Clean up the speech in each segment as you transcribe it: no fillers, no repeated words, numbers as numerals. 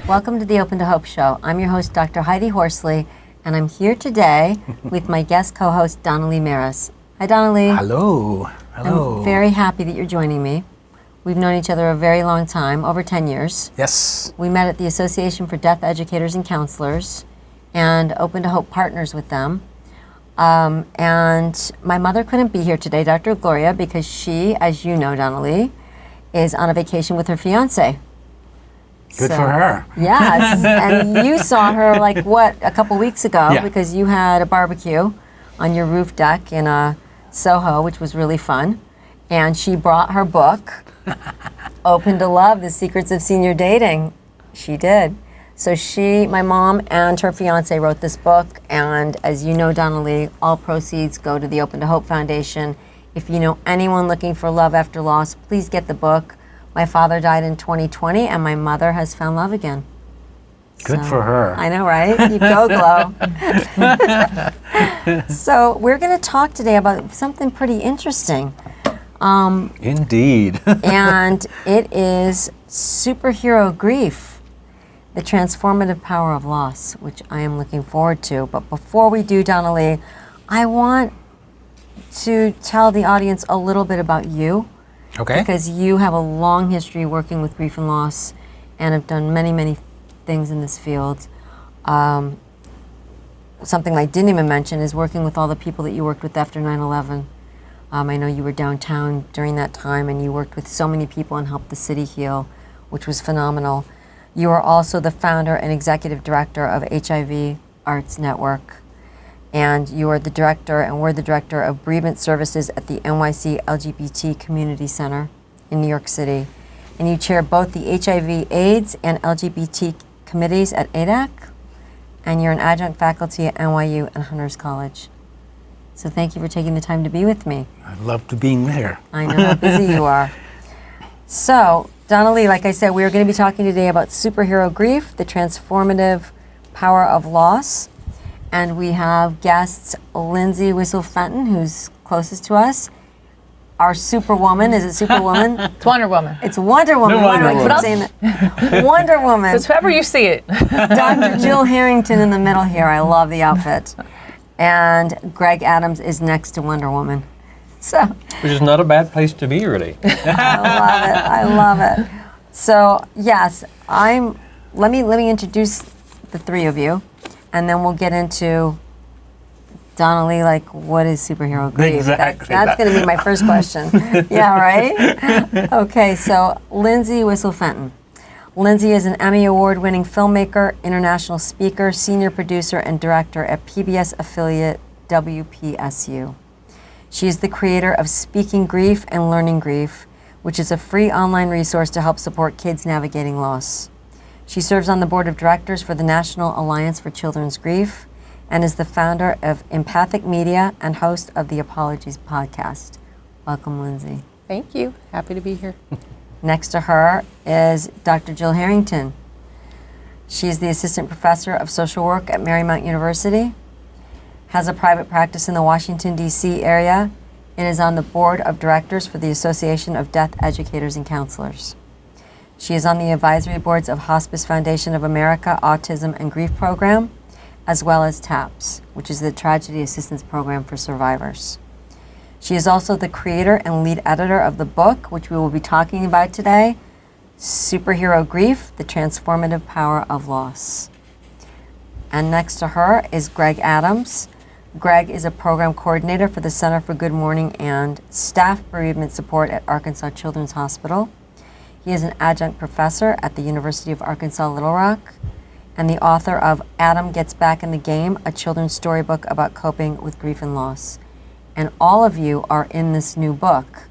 Welcome to the Open to Hope Show. I'm your host, Dr. Heidi Horsley, and I'm here today with my guest co-host, Doneley Meris. Hi, Doneley. Hello. Hello. I'm very happy that you're joining me. We've known each other a very long time, over 10 years. Yes. We met at the Association for Death Educators and Counselors and Open to Hope partners with them. And my mother couldn't be here today, Dr. Gloria, because she, as you know, Doneley, is on a vacation with her fiance. Good for her. Yes, and you saw her a couple weeks ago, Yeah. because you had a barbecue on your roof deck in Soho, which was really fun. And she brought her book, Open to Love, The Secrets of Senior Dating. She did. So my mom and her fiance wrote this book, and as you know, Doneley, all proceeds go to the Open to Hope Foundation. If you know anyone looking for love after loss, please get the book. My father died in 2020, and my mother has found love again. Good for her. I know, right? You go, Glow. So we're going to talk today about something pretty interesting. Indeed. And it is superhero grief, the transformative power of loss, which I am looking forward to. But before we do, Doneley, I want to tell the audience a little bit about you. Okay. Because you have a long history working with grief and loss and have done many, many things in this field. Something I didn't even mention is working with all the people that you worked with after 9/11. I know you were downtown during that time, and you worked with so many people and helped the city heal, which was phenomenal. You are also the founder and executive director of HIV Arts Network. And you are the director, and we're the director of bereavement services at the NYC LGBT Community Center in New York City. And you chair both the HIV, AIDS, and LGBT committees at ADEC. And you're an adjunct faculty at NYU and Hunter College. So thank you for taking the time to be with me. I love to being there. I know how busy you are. So, Doneley, like I said, we are going to be talking today about superhero grief, the transformative power of loss. And we have guests Lindsey Whissel Fenton, who's closest to us. Our superwoman, is it superwoman? It's Wonder Woman. It's Wonder Woman. No, Why do I Wonder keep saying that? Wonder Woman. It's however you see it. Dr. Jill Harrington in the middle here. I love the outfit. And Greg Adams is next to Wonder Woman. So Which is not a bad place to be, really. I love it. So yes, let me introduce the three of you, and then we'll get into Doneley, what is superhero grief? Exactly. That's going to be my first question. Yeah, right? Okay, so Lindsey Whissel Fenton. Lindsey is an Emmy Award-winning filmmaker, international speaker, senior producer, and director at PBS affiliate WPSU. She is the creator of Speaking Grief and Learning Grief, which is a free online resource to help support kids navigating loss. She serves on the board of directors for the National Alliance for Children's Grief and is the founder of Empathic Media and host of the Apologies podcast. Welcome, Lindsey. Thank you. Happy to be here. Next to her is Dr. Jill Harrington. She is the assistant professor of social work at Marymount University, has a private practice in the Washington, D.C. area, and is on the board of directors for the Association of Death Educators and Counselors. She is on the advisory boards of Hospice Foundation of America Autism and Grief Program, as well as TAPS, which is the Tragedy Assistance Program for Survivors. She is also the creator and lead editor of the book, which we will be talking about today, Superhero Grief, The Transformative Power of Loss. And next to her is Greg Adams. Greg is a program coordinator for the Center for Good Mourning and staff bereavement support at Arkansas Children's Hospital. He is an adjunct professor at the University of Arkansas Little Rock and the author of Adam Gets Back in the Game, a children's storybook about coping with grief and loss. And all of you are in this new book,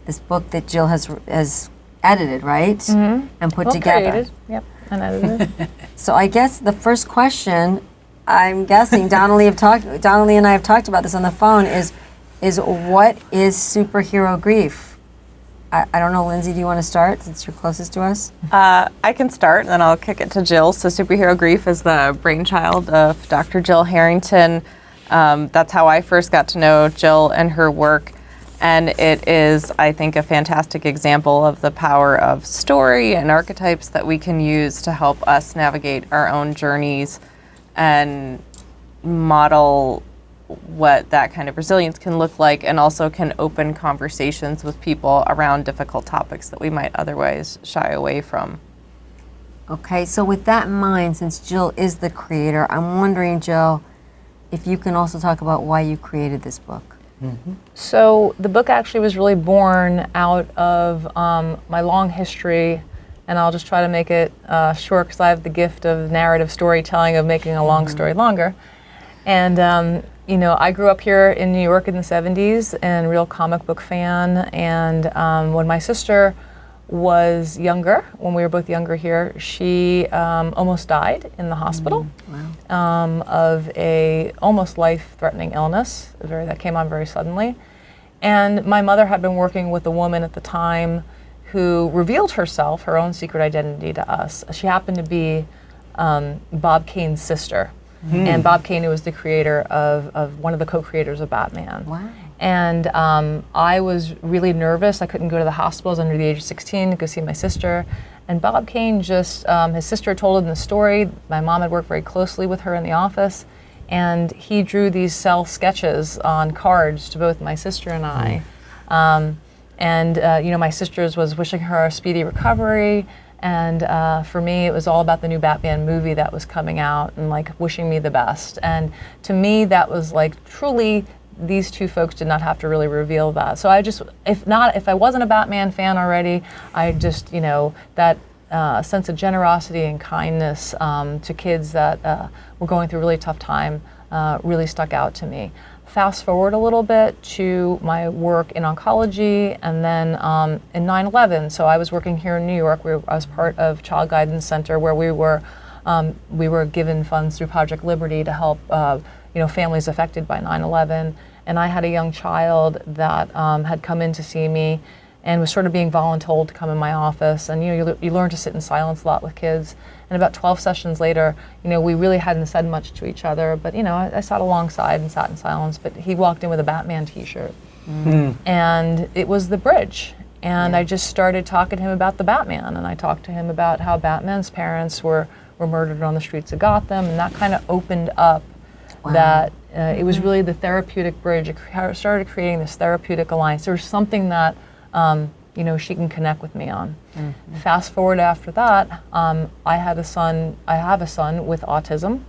this book that Jill has edited, right? Mm-hmm. And put together. Created. Yep, and edited. So I guess the first question, I'm guessing Doneley and I have talked about this on the phone, is what is superhero grief? I don't know, Lindsey, do you want to start since you're closest to us? I can start, and then I'll kick it to Jill. So Superhero Grief is the brainchild of Dr. Jill Harrington. That's how I first got to know Jill and her work. And it is, I think, a fantastic example of the power of story and archetypes that we can use to help us navigate our own journeys and model what that kind of resilience can look like, and also can open conversations with people around difficult topics that we might otherwise shy away from. Okay, so with that in mind, since Jill is the creator, I'm wondering, Jill, if you can also talk about why you created this book. So the book actually was really born out of my long history, and I'll just try to make it short because I have the gift of narrative storytelling, of making a long story longer. And you know, I grew up here in New York in the 70s and real comic book fan. And when my sister was younger, when we were both younger here, she almost died in the hospital of a almost life-threatening illness that came on very suddenly. And my mother had been working with a woman at the time who revealed herself, her own secret identity to us. She happened to be Bob Kane's sister. And Bob Kane, who was the creator of one of the co-creators of Batman. Wow. And I was really nervous. I couldn't go to the hospitals under the age of 16 to go see my sister. And Bob Kane just, his sister told him the story. My mom had worked very closely with her in the office. And he drew these cell sketches on cards to both my sister and I. You know, my sister's was wishing her a speedy recovery. And for me, it was all about the new Batman movie that was coming out and like wishing me the best. And to me, that was like truly, these two folks did not have to really reveal that. So I just, if I wasn't a Batman fan already, I just, you know, that sense of generosity and kindness to kids that were going through a really tough time really stuck out to me. Fast forward a little bit to my work in oncology, and then in 9/11. So I was working here in New York. I was part of Child Guidance Center, where we were given funds through Project Liberty to help you know, families affected by 9/11. And I had a young child that had come in to see me and was sort of being voluntold to come in my office. And you know, you learn to sit in silence a lot with kids. And about 12 sessions later, you know, we really hadn't said much to each other, but you know, I sat alongside and sat in silence, but he walked in with a Batman t-shirt. And it was the bridge. And I just started talking to him about the Batman, and I talked to him about how Batman's parents were murdered on the streets of Gotham, and that kind of opened up that it was really the therapeutic bridge. It started creating this therapeutic alliance. There was something that you know, she can connect with me on. Fast forward after that, I have a son with autism,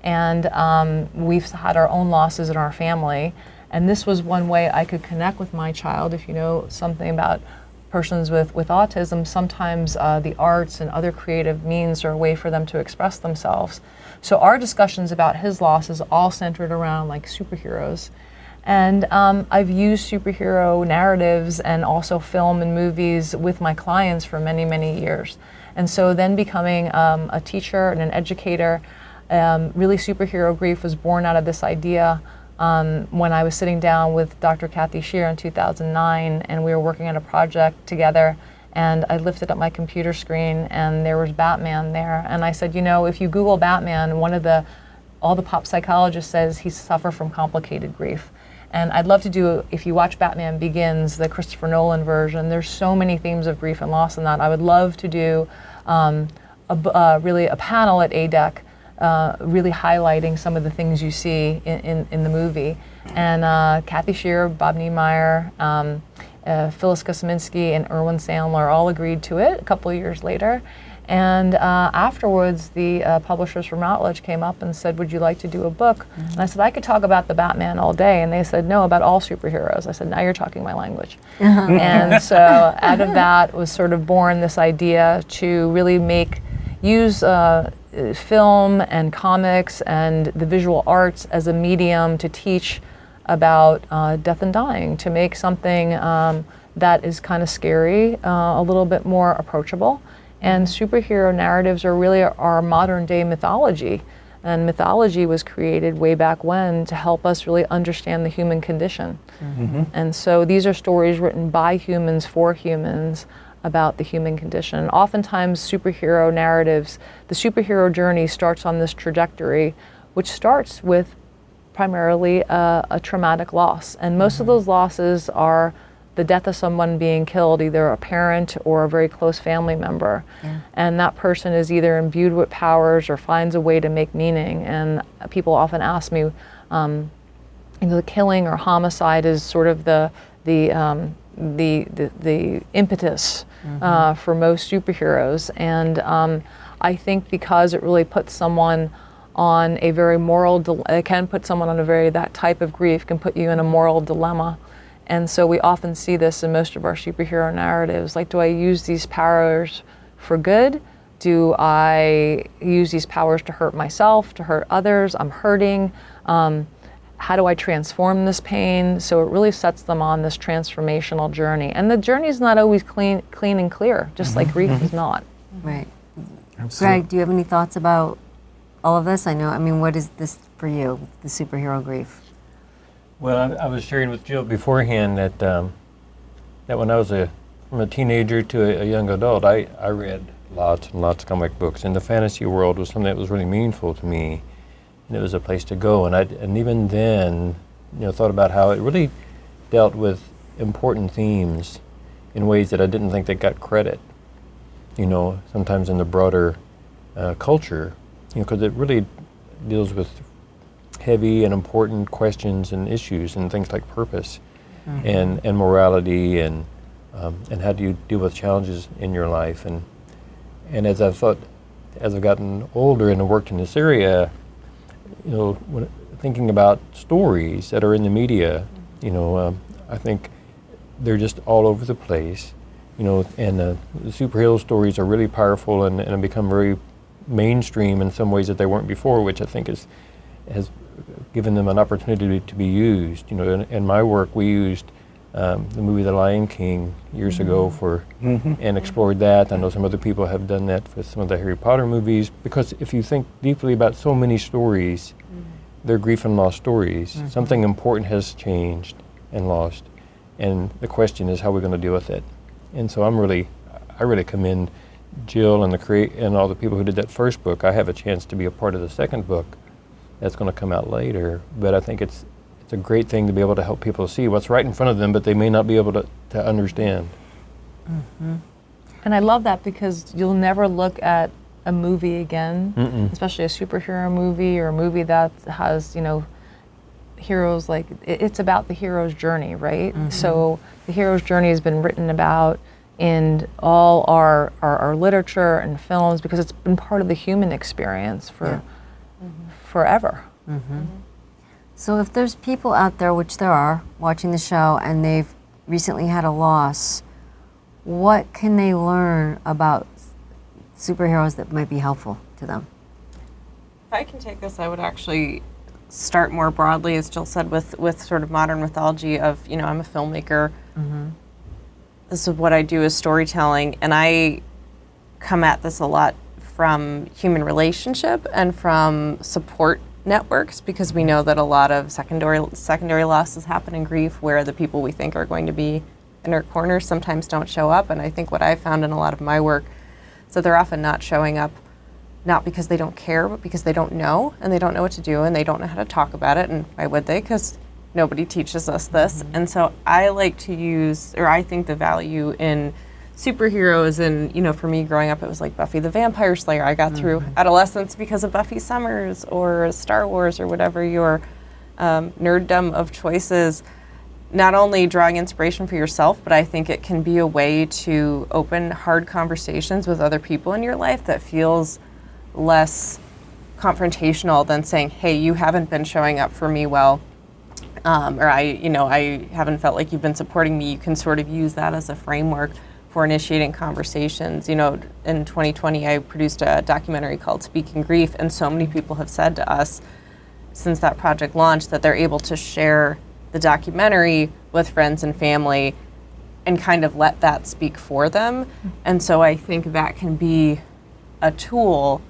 and we've had our own losses in our family. And this was one way I could connect with my child. If you know something about persons with autism, sometimes the arts and other creative means are a way for them to express themselves. So our discussions about his losses all centered around like superheroes. And I've used superhero narratives and also film and movies with my clients for many, many years. And so then becoming a teacher and an educator, really superhero grief was born out of this idea when I was sitting down with Dr. Kathy Shear in 2009, and we were working on a project together, and I lifted up my computer screen and there was Batman there. And I said, you know, if you Google Batman, all the pop psychologists says he suffered from complicated grief. And I'd love to do, if you watch Batman Begins, the Christopher Nolan version, there's so many themes of grief and loss in that. I would love to do really a panel at ADEC really highlighting some of the things you see in the movie. And Kathy Shear, Bob Niemeyer, Phyllis Kosminski, and Erwin Sandler all agreed to it a couple of years later. And afterwards, the publishers from Routledge came up and said, would you like to do a book? And I said, I could talk about the Batman all day. And they said, no, about all superheroes. I said, now you're talking my language. And so out of that was sort of born this idea to really use film and comics and the visual arts as a medium to teach about death and dying, to make something that is kind of scary, a little bit more approachable. And superhero narratives are really our modern day mythology. And mythology was created way back when to help us really understand the human condition. And so these are stories written by humans for humans about the human condition. And oftentimes superhero narratives, the superhero journey starts on this trajectory, which starts with primarily a traumatic loss. And most of those losses are the death of someone being killed, either a parent or a very close family member. Yeah. And that person is either imbued with powers or finds a way to make meaning. And people often ask me, the killing or homicide is sort of the impetus for most superheroes. And I think because it really puts someone on a very it can put someone on that type of grief can put you in a moral dilemma. And so we often see this in most of our superhero narratives. Like, do I use these powers for good? Do I use these powers to hurt myself, to hurt others? I'm hurting. How do I transform this pain? So it really sets them on this transformational journey. And the journey is not always clean and clear, just like grief is not. Right. Absolutely. Greg, do you have any thoughts about all of this? What is this for you, the superhero grief? Well, I was sharing with Jill beforehand that that when I was from a teenager to a young adult, I read lots and lots of comic books, and the fantasy world was something that was really meaningful to me, and it was a place to go. And even then, thought about how it really dealt with important themes in ways that I didn't think that got credit. Sometimes in the broader culture, because it really deals with heavy and important questions and issues and things like purpose and morality and how do you deal with challenges in your life. And as I've gotten older and worked in this area, when thinking about stories that are in the media, I think they're just all over the place, and the superhero stories are really powerful and have become very mainstream in some ways that they weren't before, which I think has given them an opportunity to be used. In my work, we used the movie The Lion King years ago and explored that. I know some other people have done that with some of the Harry Potter movies, because if you think deeply about so many stories, they're grief and loss stories. Something important has changed and lost, and the question is how we're going to deal with it. And so I really commend Jill and all the people who did that first book. I have a chance to be a part of the second book that's going to come out later, but I think it's a great thing to be able to help people see what's right in front of them, but they may not be able to understand. And I love that, because you'll never look at a movie again, especially a superhero movie or a movie that has, heroes, like it's about the hero's journey, right? So the hero's journey has been written about in all our literature and films, because it's been part of the human experience for forever. So if there's people out there, which there are, watching the show and they've recently had a loss, what can they learn about superheroes that might be helpful to them? If I can take this, I would actually start more broadly, as Jill said, with sort of modern mythology of, I'm a filmmaker. This is what I do, is storytelling, and I come at this a lot from human relationship and from support networks, because we know that a lot of secondary losses happen in grief, where the people we think are going to be in our corner sometimes don't show up. And I think what I found in a lot of my work is that they're often not showing up, not because they don't care, but because they don't know, and they don't know what to do, and they don't know how to talk about it. And why would they? Because nobody teaches us this. And so I like to use, or I think the value in superheroes, and for me growing up, it was like Buffy the Vampire Slayer. I got through adolescence because of Buffy Summers or Star Wars or whatever your nerddom of choices. Not only drawing inspiration for yourself, but I think it can be a way to open hard conversations with other people in your life that feels less confrontational than saying, hey, you haven't been showing up for me well, or I haven't felt like you've been supporting me. You can sort of use that as a framework for initiating conversations. In 2020, I produced a documentary called Speaking Grief, and so many people have said to us since that project launched that they're able to share the documentary with friends and family and kind of let that speak for them. And so I think that can be a tool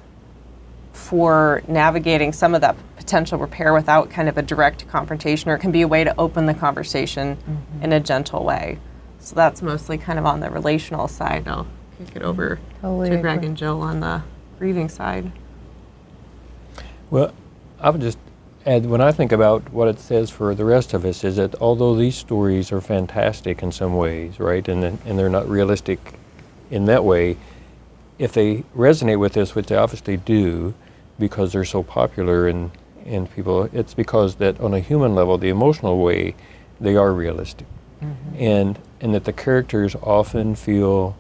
for navigating some of that potential repair without kind of a direct confrontation, or it can be a way to open the conversation in a gentle way. So that's mostly kind of on the relational side. I'll kick it over to Greg and Jill on the grieving side. Well, I would just And when I think about what it says for the rest of us, is that although these stories are fantastic in some ways, right, and they're not realistic in that way, if they resonate with us, which they obviously do, because they're so popular and people, it's because that on a human level, the emotional way, they are realistic. And that the characters often feel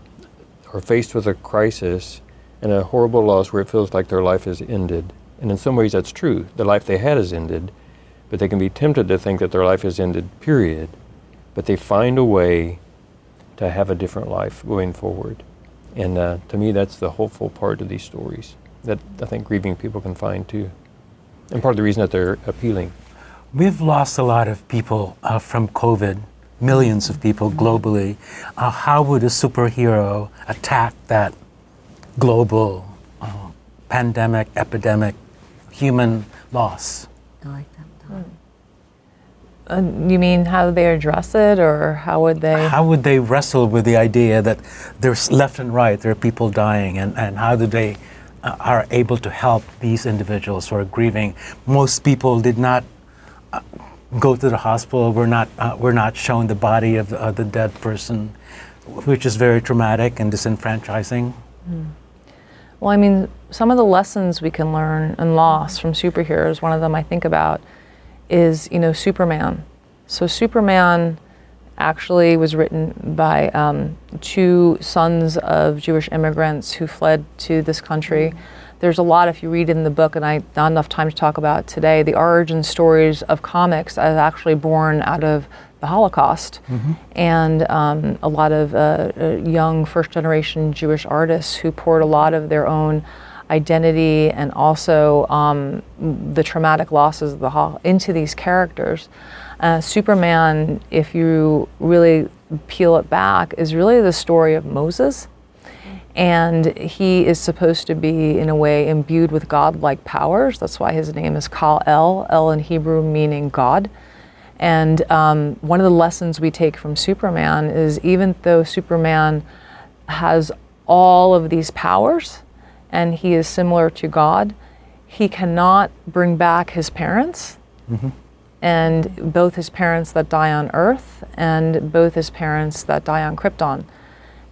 or faced with a crisis and a horrible loss where it feels like their life has ended. And in some ways that's true. The life they had has ended, but they can be tempted to think that their life has ended, period. But they find a way to have a different life going forward. And to me, that's the hopeful part of these stories that I think grieving people can find too. And part of the reason that they're appealing. We've lost a lot of people from COVID, millions of people globally. How would a superhero attack that global pandemic, epidemic, human loss? I like that. You mean how they address it, or how would they? How would they wrestle with the idea that there's left and right, there are people dying, and how do they are able to help these individuals who are grieving? Most people did not go to the hospital. We're not shown the body of the dead person, which is very traumatic and disenfranchising. Well, I mean, some of the lessons we can learn in loss from superheroes, one of them I think about is, Superman. So Superman actually was written by two sons of Jewish immigrants who fled to this country. There's a lot, if you read in the book, and not enough time to talk about it today, the origin stories of comics are actually born out of the Holocaust. And a lot of young first-generation Jewish artists who poured a lot of their own identity and also the traumatic losses of into these characters. Superman, if you really peel it back, is really the story of Moses. And he is supposed to be, in a way, imbued with godlike powers. That's why his name is Kal-El, El in Hebrew meaning God. And one of the lessons we take from Superman is, even though Superman has all of these powers, and he is similar to God, he cannot bring back his parents, and both his parents that die on Earth and both his parents that die on Krypton.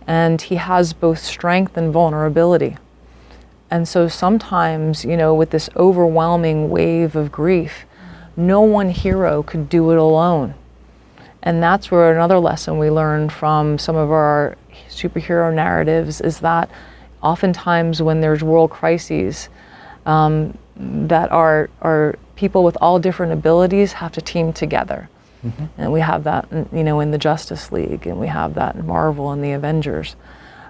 And he has both strength and vulnerability. And so sometimes, with this overwhelming wave of grief, no one hero could do it alone. And that's where another lesson we learned from some of our superhero narratives is that oftentimes when there's world crises, that are people with all different abilities have to team together. And we have that, in the Justice League, and we have that in Marvel and the Avengers.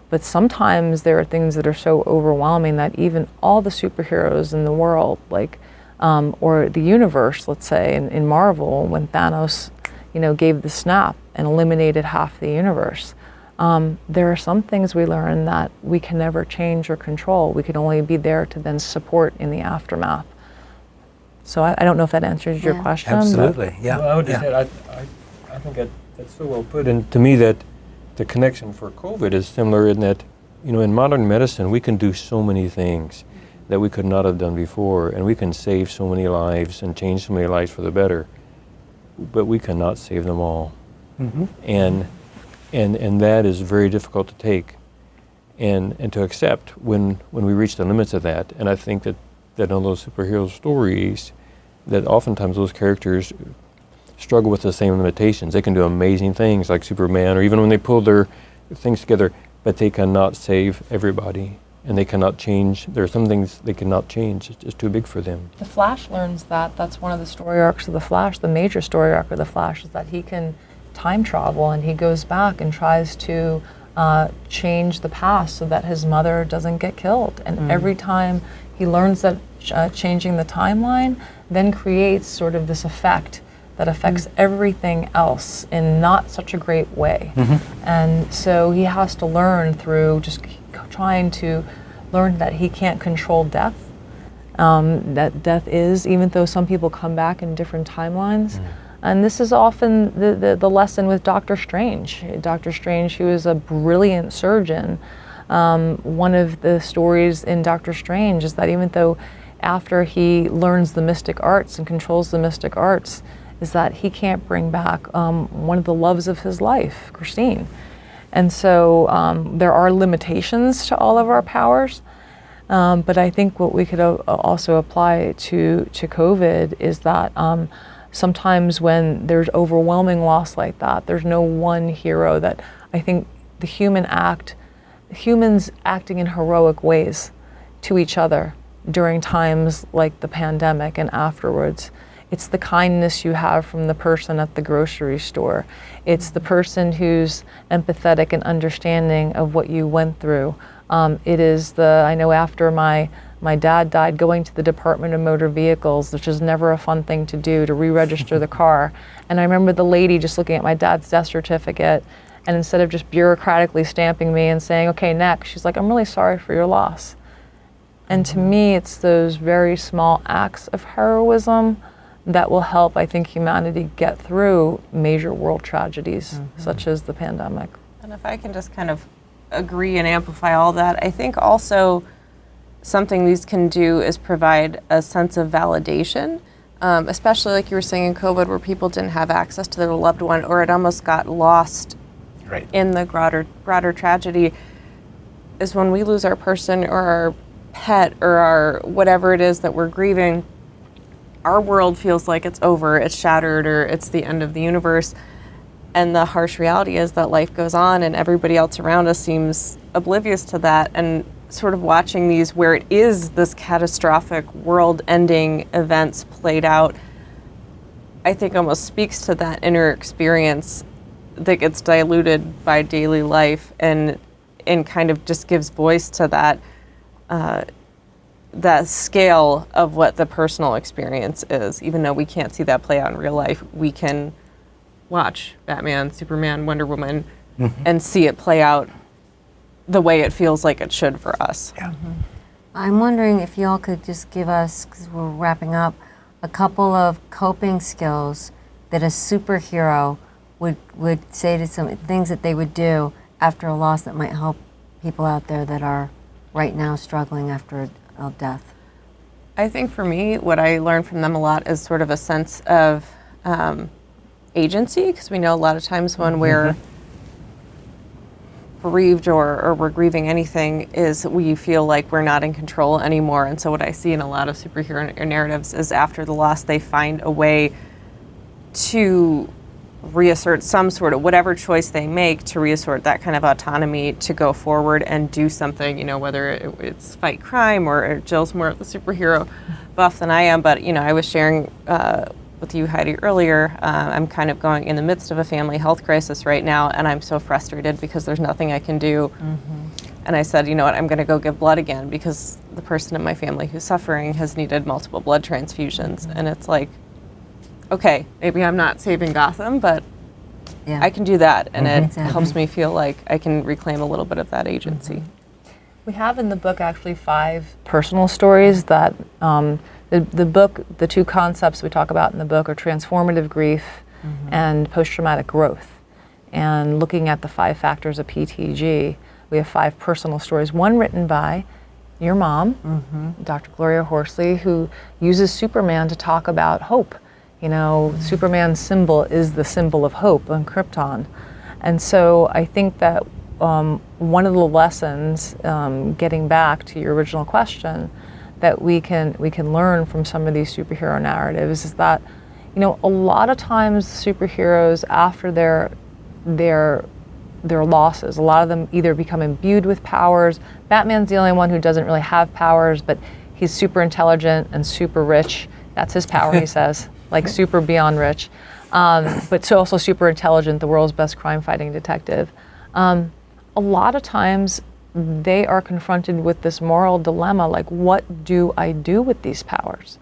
But sometimes there are things that are so overwhelming that even all the superheroes in the world, or the universe, let's say, in Marvel, when Thanos, gave the snap and eliminated half the universe, there are some things we learn that we can never change or control. We can only be there to then support in the aftermath. So I don't know if that answers your question. Absolutely, yeah. Well, I would just say, I think that's so well put. And to me, that the connection for COVID is similar in that, in modern medicine, we can do so many things that we could not have done before, and we can save so many lives and change so many lives for the better, but we cannot save them all. And that is very difficult to take and to accept when we reach the limits of that. And I think that in those superhero stories, that oftentimes those characters struggle with the same limitations. They can do amazing things like Superman, or even when they pull their things together, but they cannot save everybody, and they cannot change. There are some things they cannot change. It's too big for them. The Flash learns that. That's one of the story arcs of the Flash. The major story arc of the Flash is that he can time travel, and he goes back and tries to change the past so that his mother doesn't get killed. And every time he learns that changing the timeline then creates sort of this effect that affects everything else in not such a great way. And so he has to learn through just trying to learn that he can't control death, that death is, even though some people come back in different timelines. And this is often the lesson with Dr. Strange. Dr. Strange, who is a brilliant surgeon, one of the stories in Dr. Strange is that even though after he learns the mystic arts and controls the mystic arts, is that he can't bring back one of the loves of his life, Christine. And so there are limitations to all of our powers, but I think what we could also apply to COVID is that sometimes when there's overwhelming loss like that, there's no one hero. That I think the humans acting in heroic ways to each other during times like the pandemic and afterwards. It's the kindness you have from the person at the grocery store. It's the person who's empathetic and understanding of what you went through. It is I know after my dad died, going to the Department of Motor Vehicles, which is never a fun thing to do, to re-register the car. And I remember the lady just looking at my dad's death certificate, and instead of just bureaucratically stamping me and saying, okay, next, she's like, I'm really sorry for your loss. And to me, it's those very small acts of heroism that will help, I think, humanity get through major world tragedies, such as the pandemic. And if I can just kind of agree and amplify all that, I think also something these can do is provide a sense of validation, especially like you were saying in COVID, where people didn't have access to their loved one, or it almost got lost in the broader tragedy, is when we lose our person or our pet or our whatever it is that we're grieving, our world feels like it's over, it's shattered, or it's the end of the universe. And the harsh reality is that life goes on and everybody else around us seems oblivious to that. And sort of watching these where it is this catastrophic world-ending events played out, I think almost speaks to that inner experience that gets diluted by daily life and kind of just gives voice to that scale of what the personal experience is. Even though we can't see that play out in real life, we can watch Batman, Superman, Wonder Woman, and see it play out the way it feels like it should for us. Yeah. I'm wondering if y'all could just give us, because we're wrapping up, a couple of coping skills that a superhero would say to some things that they would do after a loss that might help people out there that are right now struggling after a death. I think for me, what I learned from them a lot is sort of a sense of agency, because we know a lot of times when we're bereaved or we're grieving anything, is we feel like we're not in control anymore. And so what I see in a lot of superhero narratives is after the loss, they find a way to reassert some sort of, whatever choice they make, to reassert that kind of autonomy to go forward and do something, whether it's fight crime, or Jill's more of the superhero buff than I am. But, I was sharing with you, Heidi, earlier, I'm kind of going in the midst of a family health crisis right now, and I'm so frustrated because there's nothing I can do. And I said, you know what, I'm going to go give blood again, because the person in my family who's suffering has needed multiple blood transfusions. And it's like, okay, maybe I'm not saving Gotham, but I can do that, and it helps me feel like I can reclaim a little bit of that agency. We have in the book actually 5 personal stories that the book, the 2 concepts we talk about in the book are transformative grief and post-traumatic growth. And looking at the 5 factors of PTG, we have 5 personal stories, one written by your mom, Dr. Gloria Horsley, who uses Superman to talk about hope. Superman's symbol is the symbol of hope on Krypton. And so I think that one of the lessons, getting back to your original question, that we can learn from some of these superhero narratives is that, a lot of times superheroes, after their losses, a lot of them either become imbued with powers. Batman's the only one who doesn't really have powers, but he's super intelligent and super rich. That's his power, he says. Like super beyond rich, but so also super intelligent, the world's best crime-fighting detective. A lot of times they are confronted with this moral dilemma, like, what do I do with these powers?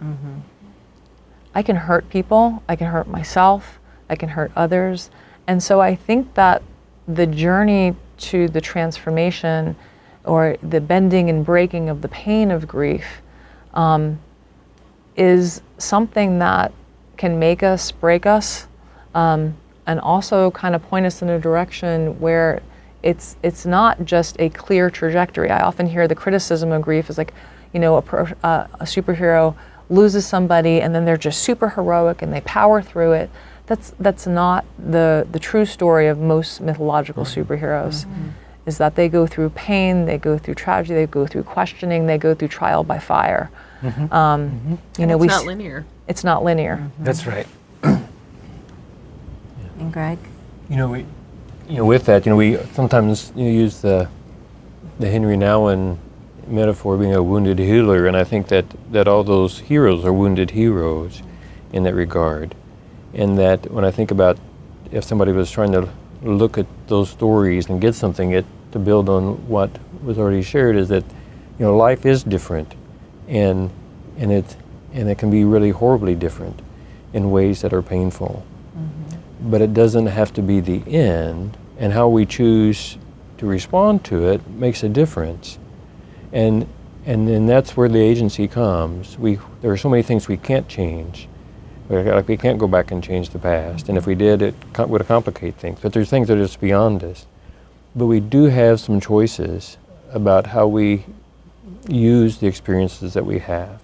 I can hurt people, I can hurt myself, I can hurt others. And so I think that the journey to the transformation, or the bending and breaking of the pain of grief, is something that can make us, break us, and also kind of point us in a direction where it's not just a clear trajectory. I often hear the criticism of grief is like, you know, a superhero loses somebody and then they're just super heroic and they power through it. That's not the true story of most mythological superheroes. Is that they go through pain, they go through tragedy, they go through questioning, they go through trial by fire. You know, it's not linear. It's not linear. That's right. And Greg? You know, with that, we sometimes use the Henry Nouwen metaphor being a wounded healer, and I think that all those heroes are wounded heroes in that regard. And that when I think about if somebody was trying to look at those stories and get something to build on what was already shared, is that life is different, and it can be really horribly different in ways that are painful. But it doesn't have to be the end, and how we choose to respond to it makes a difference. And then that's where the agency comes. There are so many things we can't change. Like we can't go back and change the past, and if we did, it would complicate things. But there's things that are just beyond us. But we do have some choices about how we use the experiences that we have,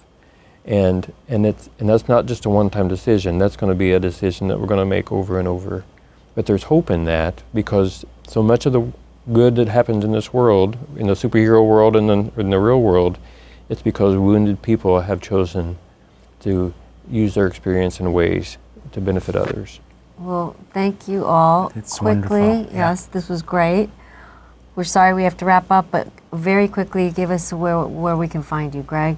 and that's not just a one-time decision. That's going to be a decision that we're going to make over and over. But there's hope in that, because so much of the good that happens in this world, in the superhero world and in the real world, it's because wounded people have chosen to use their experience in ways to benefit others. Well, thank you all. It's quickly, wonderful. yes, this was great. We're sorry we have to wrap up, but very quickly, give us where we can find you, Greg.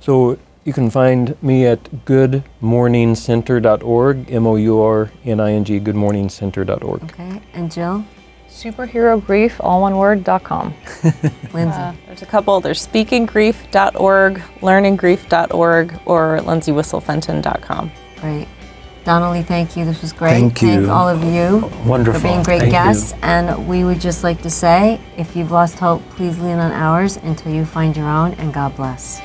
So you can find me at goodmourningcenter.org, MOURNING, goodmourningcenter.org. Okay, and Jill? Superherogrief, all one word.com. Lindsey? There's a couple. There's speakinggrief.org, learninggrief.org, or lindseywisselfenton.com. Great. Doneley, thank you. This was great. Thank you. Thank all of you Wonderful. for being great Thank you. guests. And we would just like to say, if you've lost hope, please lean on ours until you find your own, and God bless.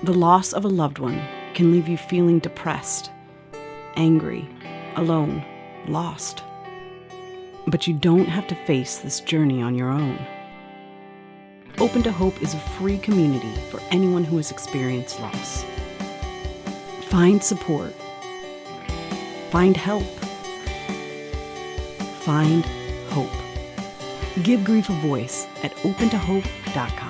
The loss of a loved one can leave you feeling depressed, angry, alone, lost. But you don't have to face this journey on your own. Open to Hope is a free community for anyone who has experienced loss. Find support. Find help. Find hope. Give grief a voice at opentohope.com.